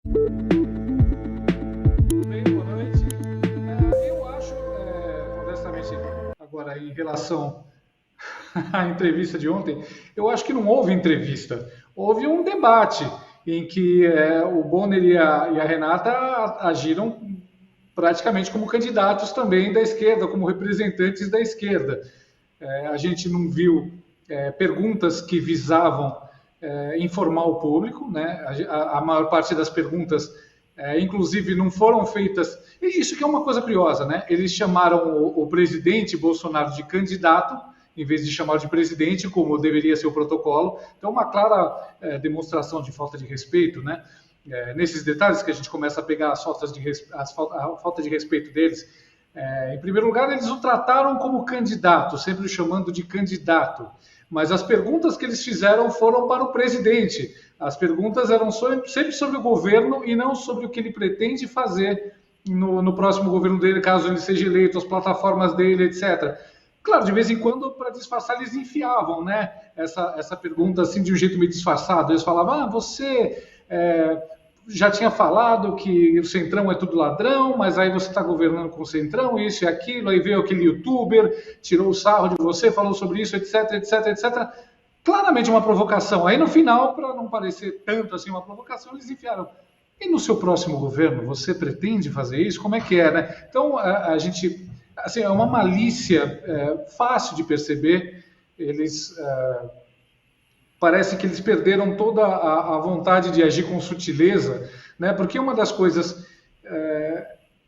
Bem, boa noite. Eu acho, honestamente, agora em relação à entrevista de ontem, eu acho que não houve entrevista. Houve um debate em que o Bonner e a Renata agiram praticamente como candidatos também da esquerda, como representantes da esquerda. A gente não viu perguntas que visavam informar o público, né? A maior parte das perguntas, inclusive, não foram feitas. E isso que é uma coisa curiosa, né? Eles chamaram o presidente Bolsonaro de candidato, em vez de chamar de presidente, como deveria ser o protocolo. Então, uma clara demonstração de falta de respeito, né? Nesses detalhes que a gente começa a pegar a falta de respeito deles. Em primeiro lugar, eles o trataram como candidato, sempre o chamando de candidato. Mas as perguntas que eles fizeram foram para o presidente. As perguntas eram sempre sobre o governo e não sobre o que ele pretende fazer no próximo governo dele, caso ele seja eleito, as plataformas dele, etc. Claro, de vez em quando, para disfarçar, eles enfiavam, né, essa pergunta assim de um jeito meio disfarçado. Eles falavam, você já tinha falado que o Centrão é tudo ladrão, mas aí você está governando com o Centrão, isso e aquilo, aí veio aquele youtuber, tirou o sarro de você, falou sobre isso, etc, etc, etc. Claramente uma provocação. Aí no final, para não parecer tanto assim uma provocação, eles enfiaram. E no seu próximo governo, você pretende fazer isso? Como é que é, né? Então, a gente, assim, é uma malícia fácil de perceber. Eles parece que eles perderam toda a vontade de agir com sutileza, né? Porque uma das coisas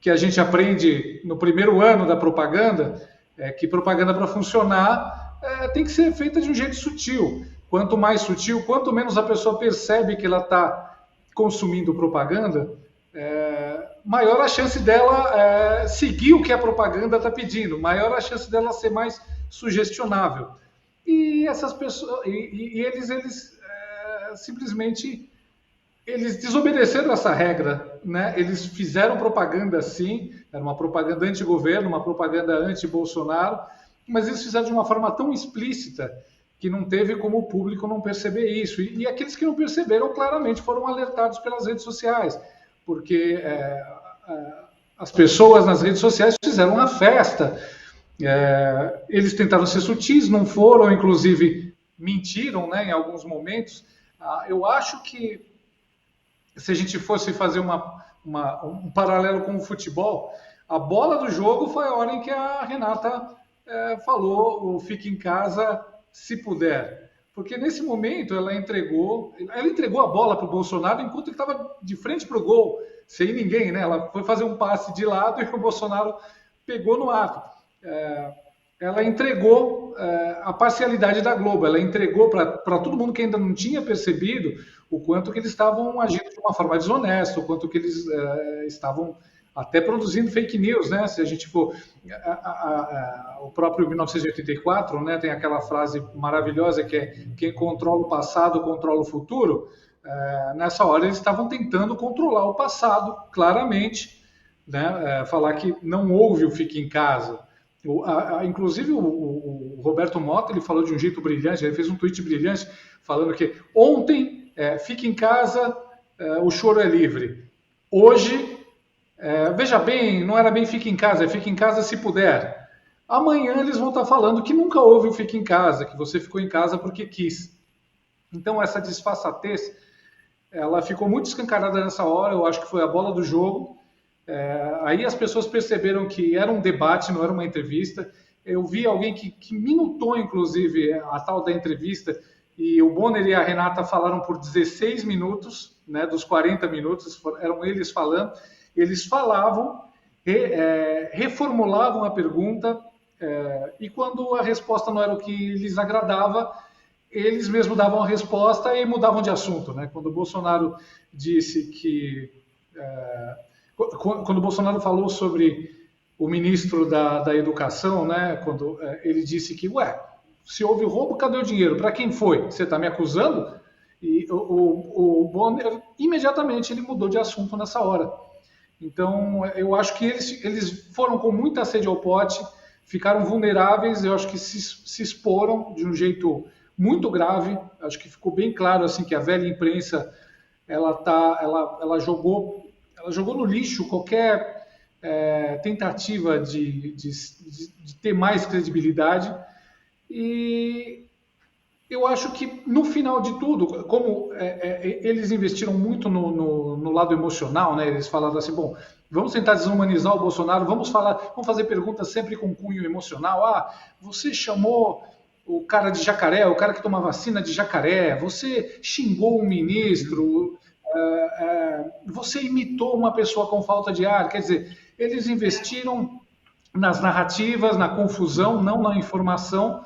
que a gente aprende no primeiro ano da propaganda é que propaganda para funcionar tem que ser feita de um jeito sutil. Quanto mais sutil, quanto menos a pessoa percebe que ela está consumindo propaganda, maior a chance dela seguir o que a propaganda está pedindo, maior a chance dela ser mais sugestionável. E essas pessoas, e eles simplesmente eles desobedeceram essa regra, né? Eles fizeram propaganda sim, era uma propaganda anti-governo, uma propaganda anti-Bolsonaro, mas eles fizeram de uma forma tão explícita que não teve como o público não perceber isso. E aqueles que não perceberam claramente foram alertados pelas redes sociais, porque as pessoas nas redes sociais fizeram uma festa. Eles tentaram ser sutis, não foram, inclusive mentiram, né, em alguns momentos. Eu acho que se a gente fosse fazer um paralelo com o futebol, a bola do jogo foi a hora em que a Renata falou o fique em casa se puder. Porque nesse momento ela entregou a bola para o Bolsonaro enquanto ele estava de frente para o gol, sem ninguém, né? Ela foi fazer um passe de lado e o Bolsonaro pegou no ato. Ela entregou a parcialidade da Globo, ela entregou para todo mundo que ainda não tinha percebido o quanto que eles estavam agindo de uma forma desonesta, o quanto que eles estavam até produzindo fake news, né? Se a gente for o próprio 1984, né, tem aquela frase maravilhosa que é quem controla o passado controla o futuro. Nessa hora eles estavam tentando controlar o passado, claramente, né? Falar que não houve o fique em casa. Inclusive o Roberto Mota ele falou de um jeito brilhante, ele fez um tweet brilhante falando que ontem fique em casa, o choro é livre. Hoje, veja bem, não era bem fique em casa, é fique em casa se puder. Amanhã eles vão estar falando que nunca houve o fique em casa, que você ficou em casa porque quis. Então essa disfarçatez, ela ficou muito escancarada nessa hora, eu acho que foi a bola do jogo. Aí as pessoas perceberam que era um debate, não era uma entrevista. Eu vi alguém que minutou, inclusive, a tal da entrevista, e o Bonner e a Renata falaram por 16 minutos, né, dos 40 minutos, eram eles falando. Eles falavam, reformulavam a pergunta, e quando a resposta não era o que lhes agradava, eles mesmos davam a resposta e mudavam de assunto. Né? Quando o Bolsonaro disse que... quando o Bolsonaro falou sobre o ministro da Educação, né, quando ele disse que, se houve roubo, cadê o dinheiro? Para quem foi? Você está me acusando? E o Bonner, imediatamente, ele mudou de assunto nessa hora. Então, eu acho que eles foram com muita sede ao pote, ficaram vulneráveis, eu acho que se exporam de um jeito muito grave, acho que ficou bem claro assim que a velha imprensa ela jogou no lixo qualquer tentativa de ter mais credibilidade. E eu acho que no final de tudo, como eles investiram muito no lado emocional, né? Eles falaram assim, bom, vamos tentar desumanizar o Bolsonaro, vamos fazer perguntas sempre com cunho emocional. Ah, você chamou o cara de jacaré, o cara que toma vacina de jacaré, você xingou um ministro, você imitou uma pessoa com falta de ar. Quer dizer, eles investiram nas narrativas, na confusão, não na informação,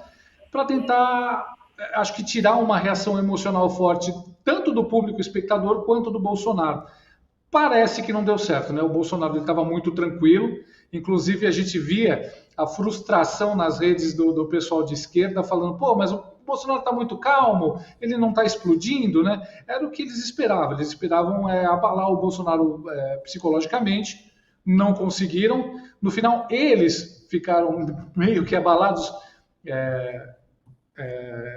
para tentar, acho que, tirar uma reação emocional forte, tanto do público espectador quanto do Bolsonaro. Parece que não deu certo, né? O Bolsonaro estava muito tranquilo, inclusive a gente via a frustração nas redes do pessoal de esquerda falando, pô, mas o Bolsonaro está muito calmo, ele não está explodindo, né? Era o que eles esperavam abalar o Bolsonaro psicologicamente, não conseguiram. No final, eles ficaram meio que abalados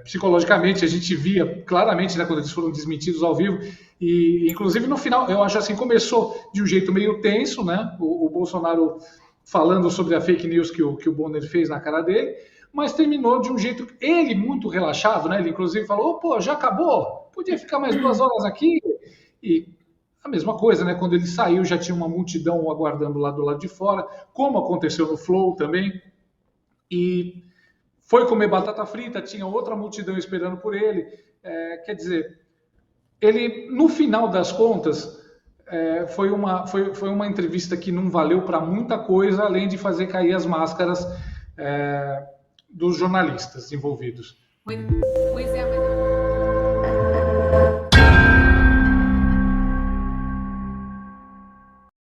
psicologicamente. A gente via claramente, né, quando eles foram desmentidos ao vivo, e inclusive no final, eu acho assim, começou de um jeito meio tenso, né, o Bolsonaro falando sobre a fake news que o Bonner fez na cara dele, mas terminou de um jeito, ele muito relaxado, né, ele inclusive falou, pô, já acabou, podia ficar mais 2 horas aqui, e a mesma coisa, né, quando ele saiu já tinha uma multidão aguardando lá do lado de fora, como aconteceu no Flow também, e foi comer batata frita, tinha outra multidão esperando por ele. Quer dizer, ele, no final das contas, foi uma entrevista que não valeu para muita coisa, além de fazer cair as máscaras dos jornalistas envolvidos. Pois é, mas